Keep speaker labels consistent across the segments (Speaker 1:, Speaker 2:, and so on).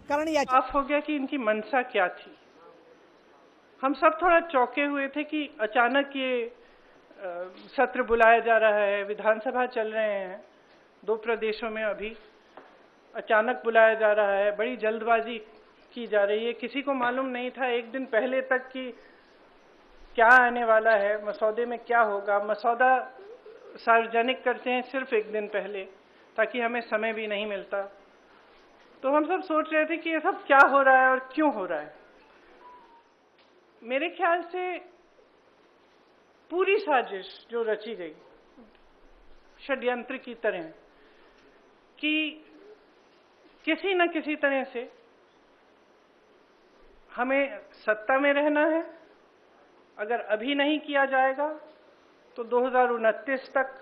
Speaker 1: कारण या
Speaker 2: साफ हो गया कि इनकी मंशा क्या थी। हम सब थोड़ा चौंके हुए थे कि अचानक ये सत्र बुलाया जा रहा है, विधानसभा चल रहे हैं 2 प्रदेशों में, अभी अचानक बुलाया जा रहा है, बड़ी जल्दबाजी की जा रही है। किसी को मालूम नहीं था एक दिन पहले तक कि क्या आने वाला है, मसौदे में क्या होगा। मसौदा सार्वजनिक करते हैं सिर्फ एक दिन पहले, ताकि हमें समय भी नहीं मिलता। तो हम सब सोच रहे थे कि ये सब क्या हो रहा है और क्यों हो रहा है। मेरे ख्याल से पूरी साजिश जो रची गई षड्यंत्र की तरह, कि किसी न किसी तरह से हमें सत्ता में रहना है। अगर अभी नहीं किया जाएगा तो 2029 तक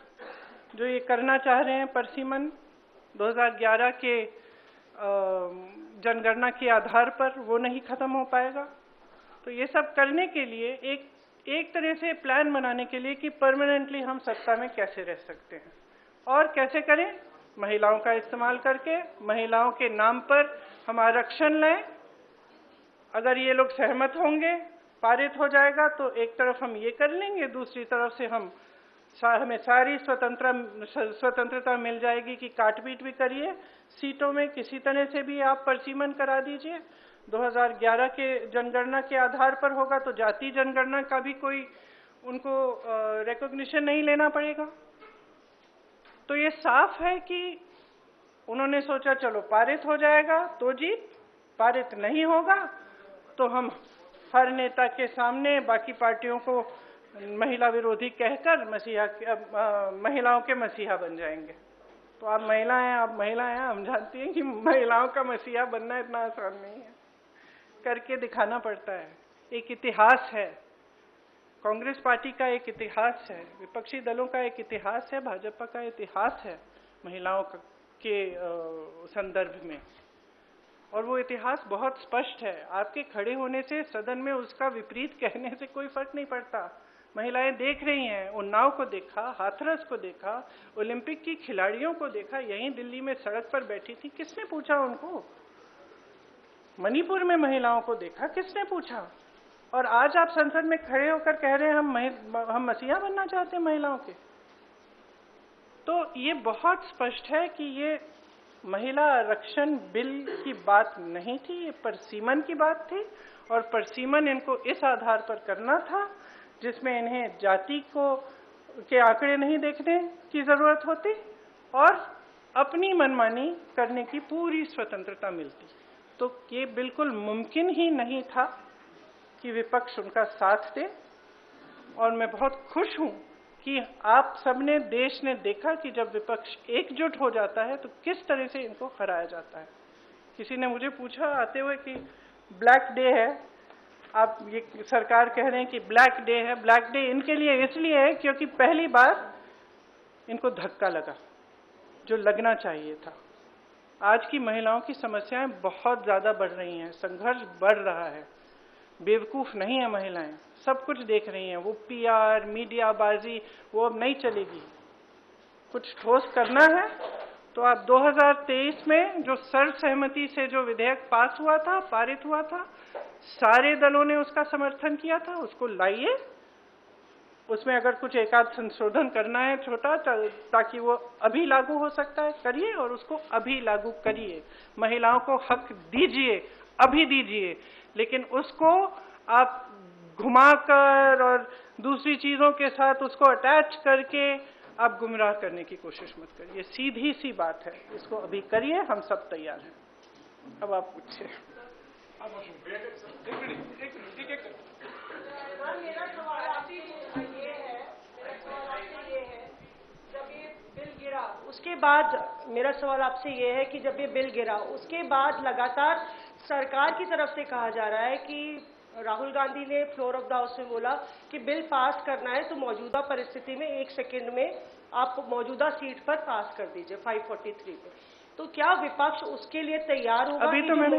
Speaker 2: जो ये करना चाह रहे हैं परसीमन, 2011 के जनगणना के आधार पर, वो नहीं खत्म हो पाएगा। तो ये सब करने के लिए एक तरह से प्लान बनाने के लिए कि परमानेंटली हम सत्ता में कैसे रह सकते हैं और कैसे करें, महिलाओं का इस्तेमाल करके, महिलाओं के नाम पर हम आरक्षण लें। अगर ये लोग सहमत होंगे, पारित हो जाएगा, तो एक तरफ हम ये कर लेंगे, दूसरी तरफ से हमें सारी स्वतंत्रता मिल जाएगी कि काट-पीट भी करिए, सीटों में किसी तरह से भी आप परसीमन करा दीजिए। 2011 के जनगणना के आधार पर होगा तो जाति जनगणना का भी कोई उनको रिकॉग्निशन नहीं लेना पड़ेगा। तो ये साफ है कि उन्होंने सोचा चलो पारित हो जाएगा तो जीत, पारित नहीं होगा तो हम हर नेता के सामने बाकी पार्टियों को महिला विरोधी कहकर महिलाओं के मसीहा बन जाएंगे। तो आप महिला हैं, हम जानते हैं कि महिलाओं का मसीहा बनना इतना आसान नहीं है, करके दिखाना पड़ता है। एक इतिहास है, कांग्रेस पार्टी का एक इतिहास है, विपक्षी दलों का एक इतिहास है, भाजपा का इतिहास है महिलाओं के संदर्भ में, और वो इतिहास बहुत स्पष्ट है। आपके खड़े होने से सदन में उसका विपरीत कहने से कोई फर्क नहीं पड़ता। महिलाएं देख रही हैं, उन्नाव को देखा, हाथरस को देखा, ओलंपिक की खिलाड़ियों को देखा, यहीं दिल्ली में सड़क पर बैठी थी, किसने पूछा उनको? मणिपुर में महिलाओं को देखा, किसने पूछा? और आज आप संसद में खड़े होकर कह रहे हैं हम मसीहा बनना चाहते हैं महिलाओं के। तो ये बहुत स्पष्ट है कि ये महिला आरक्षण बिल की बात नहीं थी, ये परसीमन की बात थी, और परसीमन इनको इस आधार पर करना था जिसमें इन्हें जाति के आंकड़े नहीं देखने की जरूरत होती और अपनी मनमानी करने की पूरी स्वतंत्रता मिलती। तो ये बिल्कुल मुमकिन ही नहीं था कि विपक्ष उनका साथ दे, और मैं बहुत खुश हूं कि आप सबने, देश ने देखा कि जब विपक्ष एकजुट हो जाता है तो किस तरह से इनको हराया जाता है। किसी ने मुझे पूछा आते हुए कि ब्लैक डे है, आप ये सरकार कह रहे हैं कि ब्लैक डे है। ब्लैक डे इनके लिए इसलिए है क्योंकि पहली बार इनको धक्का लगा जो लगना चाहिए था। आज की महिलाओं की समस्याएं बहुत ज्यादा बढ़ रही हैं, संघर्ष बढ़ रहा है, बेवकूफ नहीं है महिलाएं, सब कुछ देख रही हैं। वो पीआर, मीडियाबाजी वो अब नहीं चलेगी। कुछ ठोस करना है तो आप 2023 में जो सर्वसहमति से जो विधेयक पास हुआ था, पारित हुआ था, सारे दलों ने उसका समर्थन किया था, उसको लाइए। उसमें अगर कुछ एकाध संशोधन करना है छोटा, ताकि वो अभी लागू हो सकता है, करिए, और उसको अभी लागू करिए। महिलाओं को हक दीजिए, अभी दीजिए, लेकिन उसको आप घुमाकर और दूसरी चीजों के साथ उसको अटैच करके आप गुमराह करने की कोशिश मत करिए। सीधी सी बात है, इसको अभी करिए, हम सब तैयार हैं। अब आप पूछिए।
Speaker 3: मेरा सवाल आपसे ये है, जब ये बिल गिरा उसके बाद, मेरा सवाल आपसे ये है कि जब ये बिल गिरा उसके बाद लगातार सरकार की तरफ से कहा जा रहा है कि राहुल गांधी ने फ्लोर ऑफ द हाउस में बोला कि बिल पास करना है तो मौजूदा परिस्थिति में 1 सेकंड में आप मौजूदा सीट पर पास कर दीजिए 543 पे। तो क्या विपक्ष उसके लिए तैयार होगा?
Speaker 2: अभी तो मैंने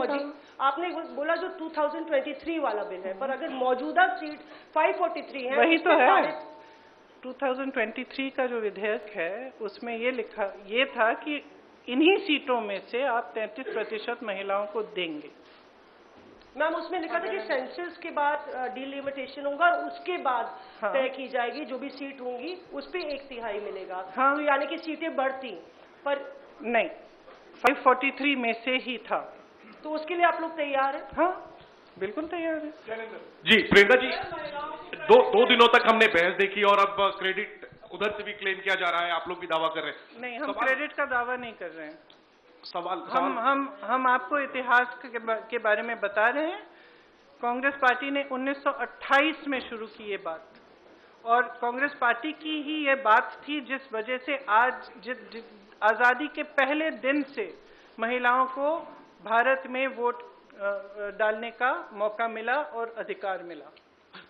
Speaker 3: आपने बोला जो 2023 वाला बिल है, पर अगर मौजूदा सीट 543 है,
Speaker 2: वही तो है। 2023 का जो विधेयक है उसमें ये था कि इन्हीं सीटों में से आप 33% महिलाओं को देंगे।
Speaker 3: मैम उसमें लिखा था कि सेंसस के बाद डिलिमिटेशन होगा और उसके बाद तय की जाएगी, जो भी सीट होंगी उस पे 1/3 मिलेगा। तो यानी कि सीटें बढ़ती, पर
Speaker 2: नहीं, 543 में से ही था।
Speaker 3: तो उसके लिए आप लोग तैयार हैं?
Speaker 2: हाँ, बिल्कुल तैयार है।
Speaker 1: जी प्रियंका जी, दो दिनों तक हमने बहस देखी और अब क्रेडिट उधर से भी क्लेम किया जा रहा है, आप लोग भी दावा कर रहे हैं।
Speaker 2: नहीं, हम क्रेडिट का दावा नहीं कर रहे हैं।
Speaker 1: सवाल
Speaker 2: हम आपको इतिहास के बारे में बता रहे हैं। कांग्रेस पार्टी ने 1928 में शुरू की ये बात, और कांग्रेस पार्टी की ही ये बात थी जिस वजह से आज आजादी के पहले दिन से महिलाओं को भारत में वोट डालने का मौका मिला और अधिकार मिला।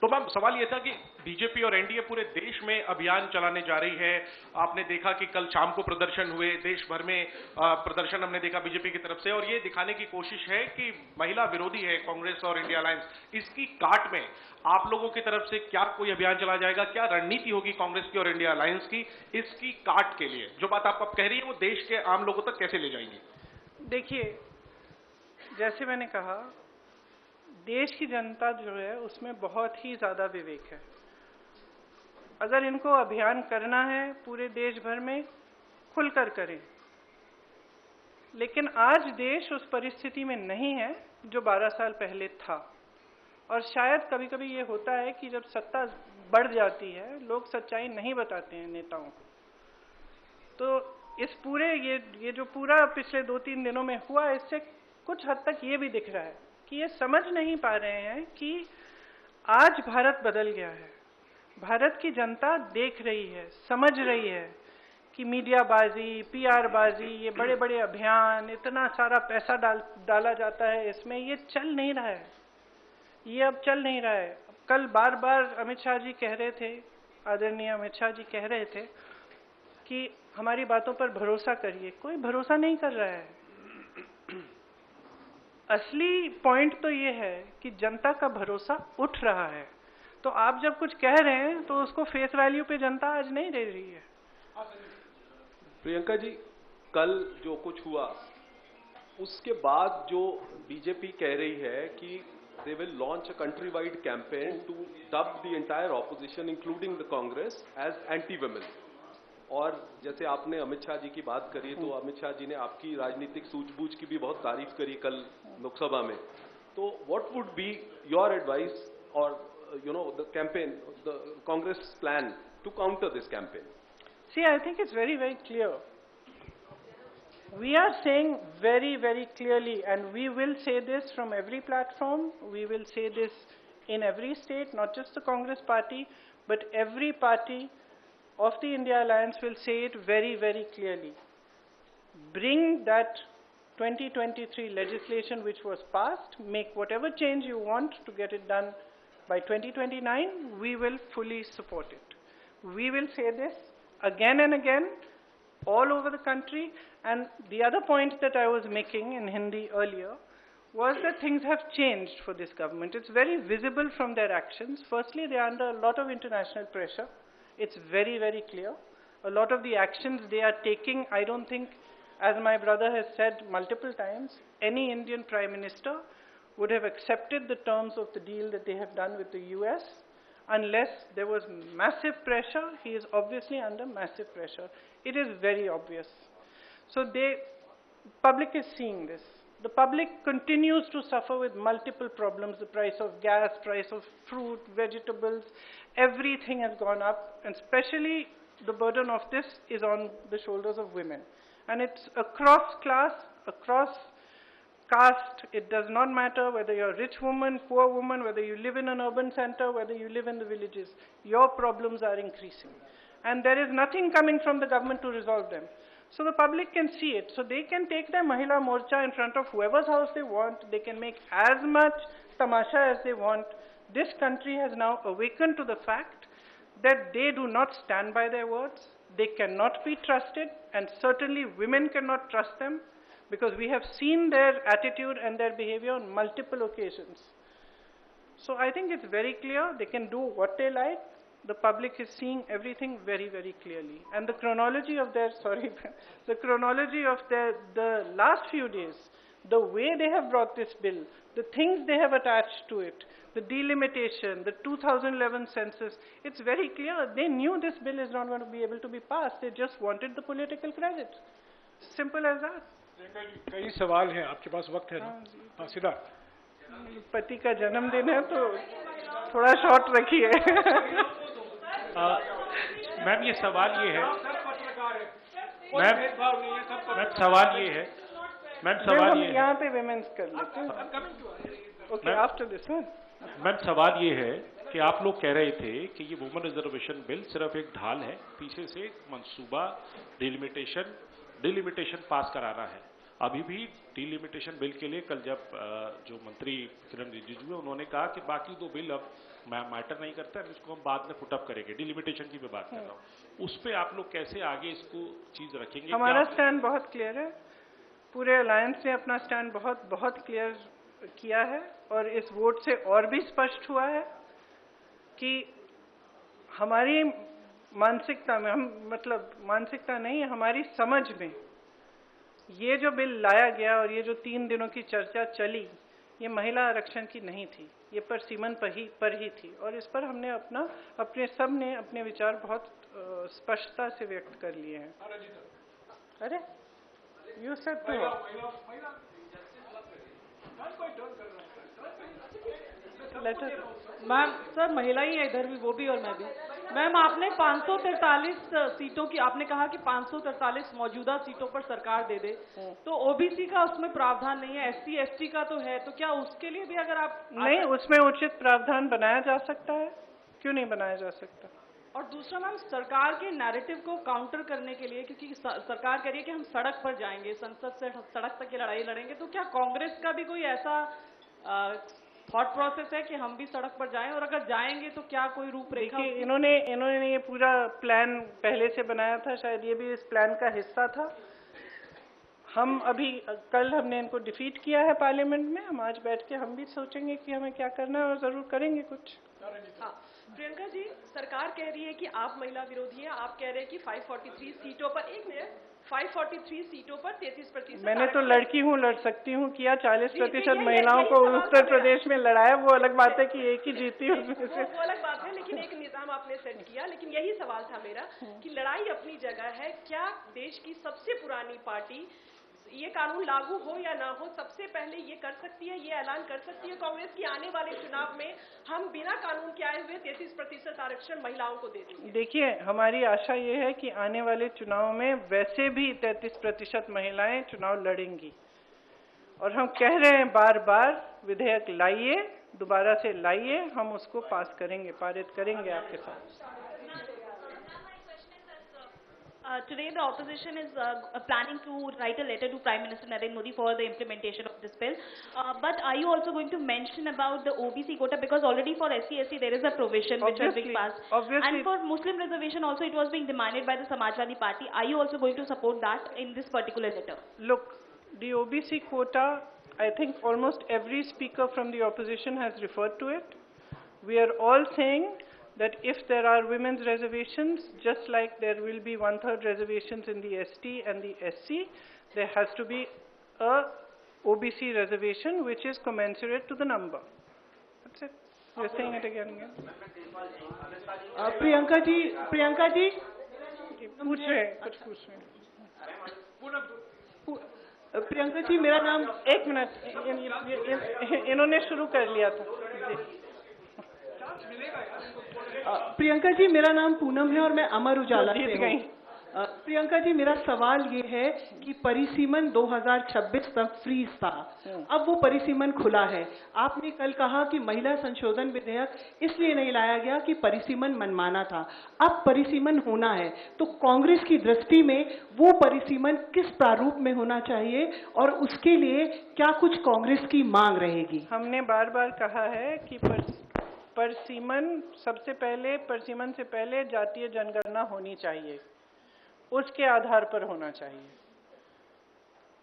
Speaker 1: तो मैम सवाल ये था कि बीजेपी और एनडीए पूरे देश में अभियान चलाने जा रही है। आपने देखा कि कल शाम को प्रदर्शन हुए, देश भर में प्रदर्शन हमने देखा बीजेपी की तरफ से, और ये दिखाने की कोशिश है कि महिला विरोधी है कांग्रेस और इंडिया अलायंस। इसकी काट में आप लोगों की तरफ से क्या कोई अभियान चला जाएगा? क्या रणनीति होगी कांग्रेस की और इंडिया अलायंस की इसकी काट के लिए? जो बात आप कह रही है वो देश के आम लोगों तक कैसे ले जाएंगी?
Speaker 2: देखिए, जैसे मैंने कहा, देश की जनता जो है उसमें बहुत ही ज्यादा विवेक है। अगर इनको अभियान करना है पूरे देश भर में, खुलकर करें। लेकिन आज देश उस परिस्थिति में नहीं है जो 12 साल पहले था, और शायद कभी कभी ये होता है कि जब सत्ता बढ़ जाती है लोग सच्चाई नहीं बताते हैं नेताओं को। तो इस पूरे ये जो पूरा पिछले 2-3 दिनों में हुआ, इससे कुछ हद तक ये भी दिख रहा है कि ये समझ नहीं पा रहे हैं कि आज भारत बदल गया है। भारत की जनता देख रही है, समझ रही है कि मीडिया बाजी, पीआर बाजी, ये बड़े बड़े अभियान, इतना सारा पैसा डाला जाता है इसमें, ये चल नहीं रहा है। ये अब चल नहीं रहा है। कल बार बार अमित शाह जी कह रहे थे, आदरणीय अमित शाह जी कह रहे थे कि हमारी बातों पर भरोसा करिए। कोई भरोसा नहीं कर रहा है। असली पॉइंट तो ये है कि जनता का भरोसा उठ रहा है। तो आप जब कुछ कह रहे हैं तो उसको फेस वैल्यू पे जनता आज नहीं दे रही है।
Speaker 4: प्रियंका जी, कल जो कुछ हुआ उसके बाद जो बीजेपी कह रही है कि they will launch a country-wide campaign to dub the entire opposition including the Congress as anti-women। और जैसे आपने अमित शाह जी की बात करी, तो अमित शाह जी ने आपकी राजनीतिक सूझबूझ की भी बहुत तारीफ करी कल लोकसभा में। तो what would be your advice or the campaign, the Congress plan to counter this campaign?
Speaker 2: See, I think it's very, very clear. We are saying very, very clearly, and we will say this from every platform, we will say this in every state, not just the Congress party, but every party of the India Alliance will say it very, very clearly. Bring that 2023 legislation which was passed, make whatever change you want to get it done by 2029, we will fully support it. We will say this again and again, all over the country. And the other point that I was making in Hindi earlier was that things have changed for this government. It's very visible from their actions. Firstly, they are under a lot of international pressure. It's very, very clear. A lot of the actions they are taking, I don't think, as my brother has said multiple times, any Indian Prime Minister would have accepted the terms of the deal that they have done with the US unless there was massive pressure. He is obviously under massive pressure. It is very obvious. So public is seeing this. The public continues to suffer with multiple problems. The price of gas, price of fruit, vegetables, everything has gone up, and especially the burden of this is on the shoulders of women. And it's across class, across caste. It does not matter whether you're a rich woman, poor woman, whether you live in an urban center, whether you live in the villages. Your problems are increasing. And there is nothing coming from the government to resolve them. So the public can see it. So they can take their Mahila Morcha in front of whoever's house they want. They can make as much tamasha as they want. This country has now awakened to the fact that they do not stand by their words. They cannot be trusted, and certainly women cannot trust them, because we have seen their attitude and their behavior on multiple occasions. So I think it's very clear they can do what they like. the public is seeing everything very, very clearly. And the chronology of their, the chronology of the last few days, the way they have brought this bill, the things they have attached to it, the delimitation, the 2011 census, it's very clear. They knew this bill is not going to be able to be passed. They just wanted the political credit. Simple as that.
Speaker 5: कई सवाल हैं, आपके पास वक्त है ना? हाँ, सीधा।
Speaker 2: पति का जन्मदिन है तो थोड़ा शॉर्ट रखिए।
Speaker 5: मैम ये सवाल ये है, मैम सवाल ये है, मैम सवाल ये है,
Speaker 2: यहाँ पे विमेंस कर लेते हैं। Okay, after this.
Speaker 5: मैम सवाल ये है कि आप लोग कह रहे थे कि ये वुमेन रिजर्वेशन बिल सिर्फ एक ढाल है, पीछे से एक मंसूबा डिलिमिटेशन पास कराना है। अभी भी डिलिमिटेशन बिल के लिए कल जब जो मंत्री किरण रिजिजू है उन्होंने कहा कि बाकी दो बिल अब मैटर नहीं करता है, इसको हम बाद में पुटअप करेंगे। डिलिमिटेशन की मैं बात कर रहा हूँ, उस पर आप लोग कैसे आगे इसको चीज रखेंगे?
Speaker 2: हमारा स्टैंड बहुत क्लियर है, पूरे अलायंस ने अपना स्टैंड बहुत क्लियर किया है और इस वोट से और भी स्पष्ट हुआ है कि हमारी मानसिकता में, हम मतलब मानसिकता नहीं, हमारी समझ में ये जो बिल लाया गया और ये जो 3 दिनों की चर्चा चली, ये महिला आरक्षण की नहीं थी, ये परसीमन पर ही थी। और इस पर हमने सब ने अपने विचार बहुत स्पष्टता से व्यक्त कर लिए हैं। अरे यू सेड तो
Speaker 6: मैम, सर महिला ही है इधर भी, वो भी और मैं भी। मैम आपने 543 सीटों की, आपने कहा कि 543 मौजूदा सीटों पर सरकार दे दे, तो ओबीसी का उसमें प्रावधान नहीं है, एससी एसटी का तो है, तो क्या उसके लिए भी अगर आप
Speaker 2: नहीं, उसमें उचित प्रावधान बनाया जा सकता है, क्यों नहीं बनाया जा सकता?
Speaker 6: और दूसरा मैम, सरकार के नैरेटिव को काउंटर करने के लिए, क्योंकि सरकार कह रही है कि हम सड़क पर जाएंगे, संसद से सड़क तक की लड़ाई लड़ेंगे, तो क्या कांग्रेस का भी कोई ऐसा थॉट प्रोसेस है कि हम भी सड़क पर जाएं, और अगर जाएंगे तो क्या कोई रूपरेखा?
Speaker 2: देखिए, इन्होंने ये पूरा प्लान पहले से बनाया था, शायद ये भी इस प्लान का हिस्सा था। हम अभी कल हमने इनको डिफीट किया है पार्लियामेंट में, हम आज बैठ के हम भी सोचेंगे कि हमें क्या करना है और जरूर करेंगे कुछ।
Speaker 3: हाँ, प्रियंका जी, सरकार कह रही है कि आप महिला विरोधी हैं, आप कह रहे हैं कि 543 सीटों पर, 543 सीटों पर 33%।
Speaker 2: मैंने तो लड़की हूँ, लड़ सकती हूँ, किया 40% महिलाओं को उत्तर प्रदेश में लड़ाया, वो अलग बात है कि एक ही जीती उसमें से।
Speaker 3: वो अलग बात है, लेकिन एक निजाम आपने सेट किया। लेकिन यही सवाल था मेरा कि लड़ाई अपनी जगह है, क्या देश की सबसे पुरानी पार्टी ये कानून लागू हो या ना हो, सबसे पहले ये कर सकती है, ये ऐलान कर सकती है कांग्रेस की आने वाले चुनाव में हम बिना कानून के आए हुए 33% आरक्षण महिलाओं को दे देंगे? देखिए, हमारी आशा ये है कि आने वाले चुनाव में वैसे भी 33% महिलाएं चुनाव लड़ेंगी, और हम कह रहे हैं बार बार, विधेयक लाइए, दोबारा से लाइए, हम उसको पास करेंगे, पारित करेंगे आपके साथ।
Speaker 7: Today the opposition is planning to write a letter to Prime Minister Narendra Modi for the implementation of this bill. But are you also going to mention about the OBC quota, because already for SC/ST there is a provision which has been passed.
Speaker 2: Obviously.
Speaker 7: And for Muslim reservation also it was being demanded by the Samajwadi Party. Are you also going to support that in this particular letter?
Speaker 2: Look, the OBC quota, I think almost every speaker from the opposition has referred to it. We are all saying that if there are women's reservations, just like there will be 1/3 reservations in the ST and the SC, there has to be a OBC reservation which is commensurate to the number. That's it. We're saying it again and again.
Speaker 6: Priyanka ji
Speaker 2: पूछ रहे हैं, कुछ पूछ रहे हैं।
Speaker 6: प्रियंका जी, मेरा नाम,
Speaker 2: एक मिनट, इन्होंने शुरू कर लिया था जी।
Speaker 6: प्रियंका जी, मेरा नाम पूनम है और मैं अमर उजाला से
Speaker 2: गई।
Speaker 6: हूँ। प्रियंका जी, मेरा सवाल ये है कि परिसीमन 2026 तक फ्रीज था, अब वो परिसीमन खुला है। आपने कल कहा कि महिला संशोधन विधेयक इसलिए नहीं लाया गया कि परिसीमन मनमाना था, अब परिसीमन होना है, तो कांग्रेस की दृष्टि में वो परिसीमन किस प्रारूप में होना चाहिए और उसके लिए क्या कुछ कांग्रेस की मांग रहेगी?
Speaker 2: हमने बार बार कहा है कि परसीमन से पहले जातीय जनगणना होनी चाहिए, उसके आधार पर होना चाहिए।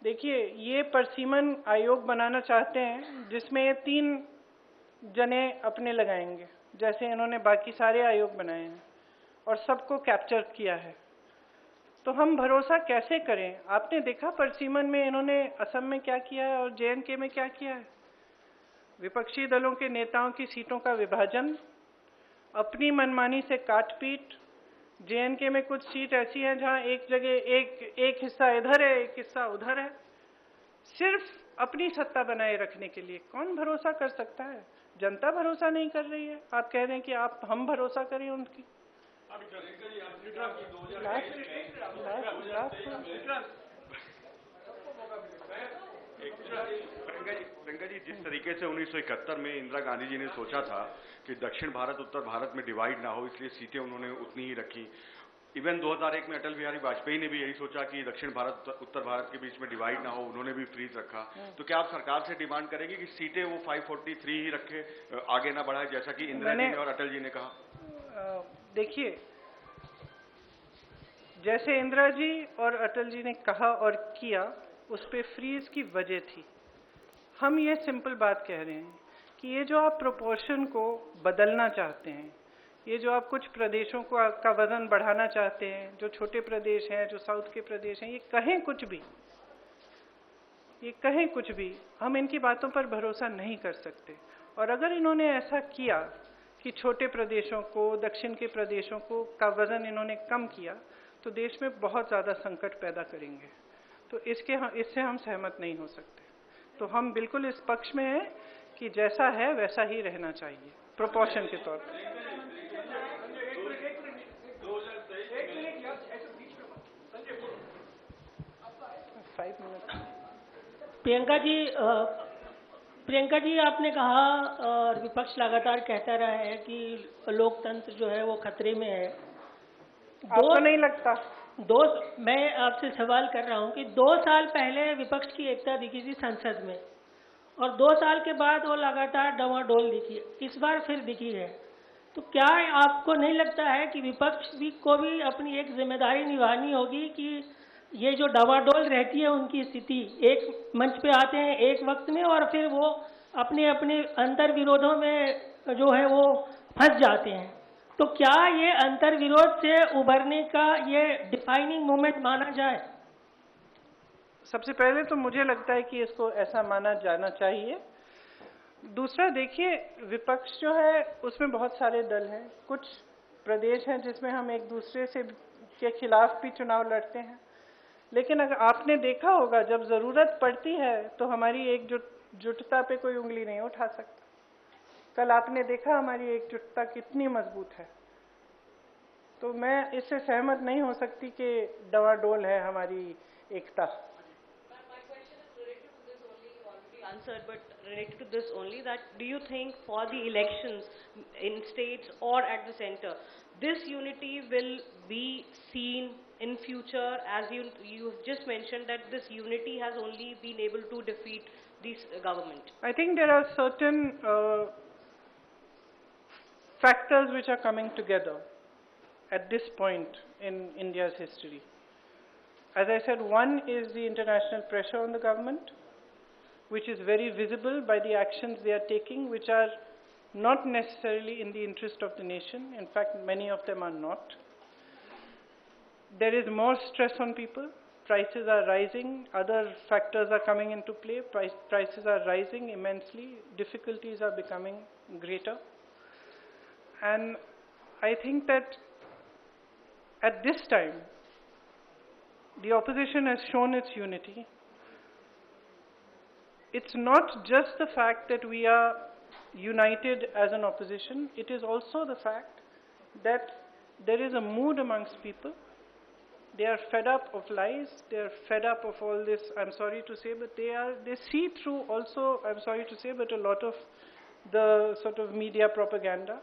Speaker 2: देखिए, ये परसीमन आयोग बनाना चाहते हैं जिसमें 3 जने अपने लगाएंगे, जैसे इन्होंने बाकी सारे आयोग बनाए हैं और सबको कैप्चर किया है, तो हम भरोसा कैसे करें? आपने देखा परसीमन में इन्होंने असम में क्या किया है और JNK में क्या किया है। विपक्षी दलों के नेताओं की सीटों का विभाजन, अपनी मनमानी से काट-पीट। JNK में कुछ सीट ऐसी हैं जहां एक जगह एक हिस्सा इधर है, एक हिस्सा उधर है, सिर्फ अपनी सत्ता बनाए रखने के लिए। कौन भरोसा कर सकता है? जनता भरोसा नहीं कर रही है। आप कह रहे हैं कि हम भरोसा करें उनकी।
Speaker 8: प्रियंका जी, जिस तरीके से 1971 में इंदिरा गांधी जी ने सोचा था कि दक्षिण भारत उत्तर भारत में डिवाइड ना हो, इसलिए सीटें उन्होंने उतनी ही रखी। इवन 2001 में अटल बिहारी वाजपेयी ने भी यही सोचा कि दक्षिण भारत उत्तर भारत के बीच में डिवाइड ना हो, उन्होंने भी फ्रीज रखा। तो क्या आप सरकार से डिमांड करेंगे कि सीटें वो 543 ही रखे, आगे ना बढ़ाए, जैसा कि इंदिरा जी ने और अटल जी ने कहा?
Speaker 2: देखिए, जैसे इंदिरा जी और अटल जी ने कहा और किया, उस पे फ्रीज की वजह थी। हम ये सिंपल बात कह रहे हैं कि ये जो आप प्रोपोर्शन को बदलना चाहते हैं, ये जो आप कुछ प्रदेशों का वजन बढ़ाना चाहते हैं, जो छोटे प्रदेश हैं, जो साउथ के प्रदेश हैं, ये कहें कुछ भी, हम इनकी बातों पर भरोसा नहीं कर सकते। और अगर इन्होंने ऐसा किया कि छोटे प्रदेशों को, दक्षिण के प्रदेशों को का वजन इन्होंने कम किया, तो देश में बहुत ज़्यादा संकट पैदा करेंगे। तो इससे हम सहमत नहीं हो सकते। तो हम बिल्कुल इस पक्ष में हैं कि जैसा है वैसा ही रहना चाहिए, प्रोपोर्शन के तौर पर।
Speaker 9: प्रियंका जी, आपने कहा और विपक्ष लगातार कहता रहा है कि लोकतंत्र जो है वो खतरे में है।
Speaker 2: आपको नहीं लगता?
Speaker 9: मैं आपसे सवाल कर रहा हूं कि 2 साल पहले विपक्ष की एकता दिखी थी संसद में, और 2 साल के बाद वो लगातार डवाडोल दिखी, इस बार फिर दिखी है। तो क्या आपको नहीं लगता है कि विपक्ष को भी अपनी एक जिम्मेदारी निभानी होगी कि ये जो डवाडोल रहती है उनकी स्थिति, एक मंच पे आते हैं एक वक्त में और फिर वो अपने अपने अंतर विरोधों में जो है वो फंस जाते हैं। तो क्या ये अंतर विरोध से उभरने का ये डिफाइनिंग मोमेंट माना जाए?
Speaker 2: सबसे पहले तो मुझे लगता है कि इसको ऐसा माना जाना चाहिए। दूसरा, देखिए, विपक्ष जो है उसमें बहुत सारे दल हैं, कुछ प्रदेश हैं जिसमें हम एक दूसरे से के खिलाफ भी चुनाव लड़ते हैं, लेकिन अगर आपने देखा होगा जब जरूरत पड़ती है तो हमारी एकजुटता पे कोई उंगली नहीं उठा सकता। कल आपने देखा हमारी एकजुटता कितनी मजबूत है। तो मैं इससे सहमत नहीं हो सकती कि डवाडोल है हमारी एकता।
Speaker 3: Answered, but related to this only, that do you think for the elections in states or at the center, this unity will be seen in future? As you just mentioned that this unity has only been able to defeat this government.
Speaker 2: I think there are certain factors which are coming together at this point in India's history. As I said, one is the international pressure on the government, which is very visible by the actions they are taking, which are not necessarily in the interest of the nation. In fact, many of them are not. There is more stress on people. Prices are rising. Other factors are coming into play. Prices are rising immensely. Difficulties are becoming greater. And I think that at this time, the opposition has shown its unity. It's not just the fact that we are united as an opposition, it is also the fact that there is a mood amongst people. They are fed up of lies, they are fed up of all this, I'm sorry to say, but they see through also, I'm sorry to say, but a lot of the sort of media propaganda.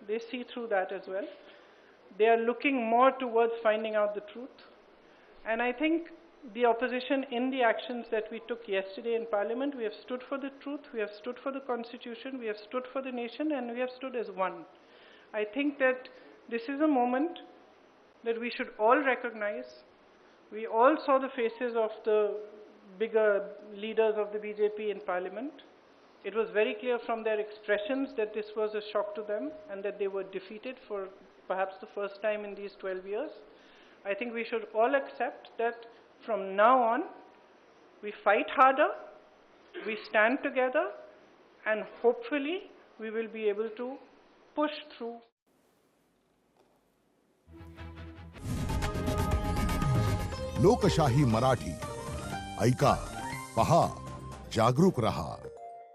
Speaker 2: They see through that as well. They are looking more towards finding out the truth. And I think the opposition, in the actions that we took yesterday in Parliament, we have stood for the truth, we have stood for the Constitution, we have stood for the nation, and we have stood as one. I think that this is a moment that we should all recognize. We all saw the faces of the bigger leaders of the BJP in Parliament. It was very clear from their expressions that this was a shock to them and that they were defeated for perhaps the first time in these 12 years. I think we should all accept that from now on, we fight harder, we stand together, and hopefully we will be able to push through.
Speaker 10: लोकशाही मराठी ऐका, पहा, जागरूक रहा.